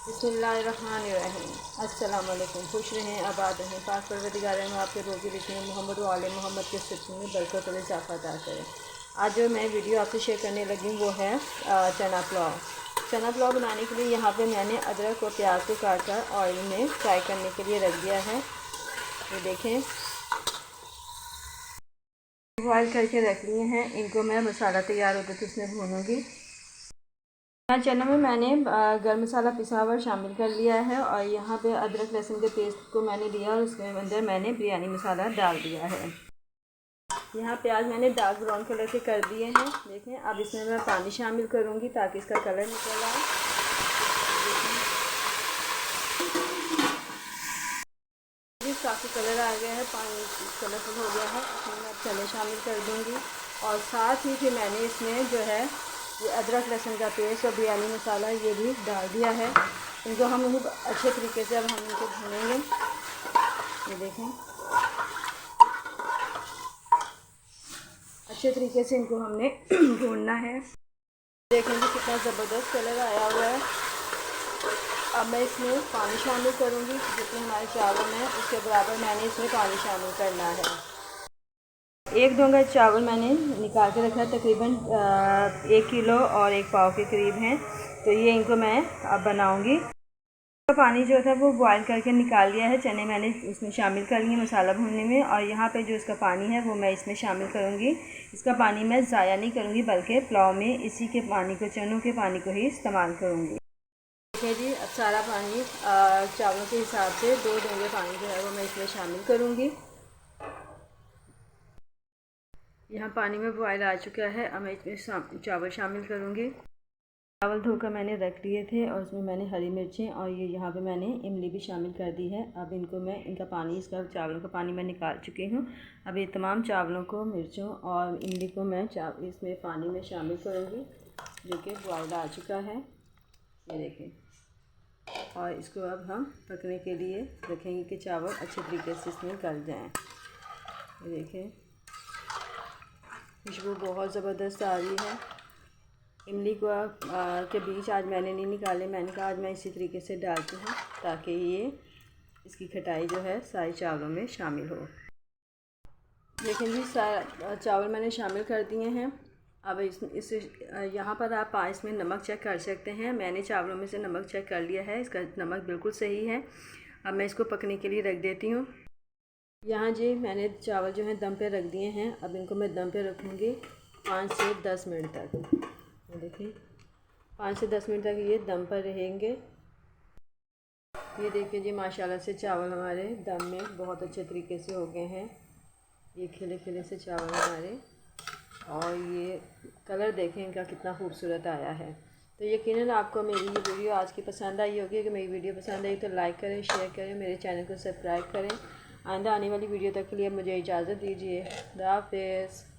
बिस्मिल्लाहिर्रहमानिर्रहीम। अस्सलाम वालेकुम। खुश रहें, आबाद रहें, पाक परवरदिगार में आपके रोज़ी लिखे मोहम्मद व आले मोहम्मद के सिलसिले में बरकत और इजाफ़ा अता करें। आज जो मैं वीडियो आपसे शेयर करने लगी वो है चना पुलाव। चना पुलाव बनाने के लिए यहाँ पे मैंने अदरक और प्याज को काट कर ऑयल में फ्राई करने के लिए रख दिया है। ये देखें, बॉयल करके रख लिए हैं। इनको मैं मसाला तैयार होते तो उसमें भूनूँगी। यहाँ चना में मैंने गरम मसाला पिसा हुआ शामिल कर लिया है और यहाँ पे अदरक लहसुन के पेस्ट को मैंने लिया और उसके अंदर मैंने बिरयानी मसाला डाल दिया है। यहाँ प्याज मैंने डार्क ब्राउन कलर के कर दिए हैं। देखें, अब इसमें मैं पानी शामिल करूँगी ताकि इसका कलर निकल आए। काफ़ी कलर आ गया है, पानी कलरफुल हो गया है। इसमें मैं चने शामिल कर दूँगी और साथ ही फिर मैंने इसमें जो है ये अदरक लहसुन का पेस्ट और बिरयानी मसाला ये भी डाल दिया है। इनको हम खूब अच्छे तरीके से अब हम इनको भूनेंगे। ये देखें, अच्छे तरीके से इनको हमने भूनना है। देखेंगे कितना ज़बरदस्त कलर आया हुआ है। अब मैं इसमें पानी शामिल करूँगी। जितने हमारे चावल हैं उसके बराबर मैंने इसमें पानी शामिल करना है। एक डोंगा चावल मैंने निकाल के रखा है, तकरीबन 1 किलो और 1 पाव के करीब हैं। तो ये इनको मैं अब बनाऊँगी। तो पानी जो था वो बॉयल करके निकाल लिया है। चने मैंने इसमें शामिल कर लिए मसाला भूनने में और यहाँ पे जो इसका पानी है वो मैं इसमें शामिल करूँगी। इसका पानी मैं ज़ाया नहीं करूँगी बल्कि पुलाव में इसी के पानी को, चनों के पानी को ही इस्तेमाल करूँगी। देखिए जी, अब सारा पानी चावलों के हिसाब से 2 डोंगे पानी जो है वो मैं इसमें शामिल करूँगी। यहाँ पानी में बॉयल आ चुका है। अब मैं इसमें चावल शामिल करूँगी। चावल धोकर मैंने रख लिए थे और उसमें मैंने हरी मिर्चें और ये यहाँ पे मैंने इमली भी शामिल कर दी है। अब इनको मैं इनका पानी, इसका चावलों का पानी मैं निकाल चुकी हूँ। अब ये तमाम चावलों को, मिर्चों और इमली को मैं इसमें पानी में शामिल करूँगी जो कि बॉयल आ चुका है। ये देखें, और इसको अब हम पकने के लिए रखेंगे कि चावल अच्छे तरीके से इसमें गल जाएँ। ये देखें, खुशबू बहुत ज़बरदस्त आ रही है। इमली को के बीज आज मैंने नहीं निकाले। मैंने कहा आज मैं इसी तरीके से डालती हूँ ताकि ये इसकी खटाई जो है सारे चावलों में शामिल हो। देखें जी, सारा चावल मैंने शामिल कर दिए हैं। अब इस यहाँ पर आप इसमें नमक चेक कर सकते हैं। मैंने चावलों में से नमक चेक कर लिया है, इसका नमक बिल्कुल सही है। अब मैं इसको पकने के लिए रख देती हूँ। यहाँ जी मैंने चावल जो है दम पे रख दिए हैं। अब इनको मैं दम पे रखूँगी 5 से 10 मिनट तक। देखिए, 5 से 10 मिनट तक ये दम पर रहेंगे। ये देखिए जी, माशाल्लाह से चावल हमारे दम में बहुत अच्छे तरीके से हो गए हैं। ये खिले खिले से चावल हमारे, और ये कलर देखें इनका कितना खूबसूरत आया है। तो यकीनन आपको मेरी ये वीडियो आज की पसंद आई होगी। अगर मेरी वीडियो पसंद आई तो लाइक करें, शेयर करें, मेरे चैनल को सब्सक्राइब करें। आइंदा आने वाली वीडियो तक के लिए मुझे इजाज़त दीजिए। खुदा हाफ़िज़।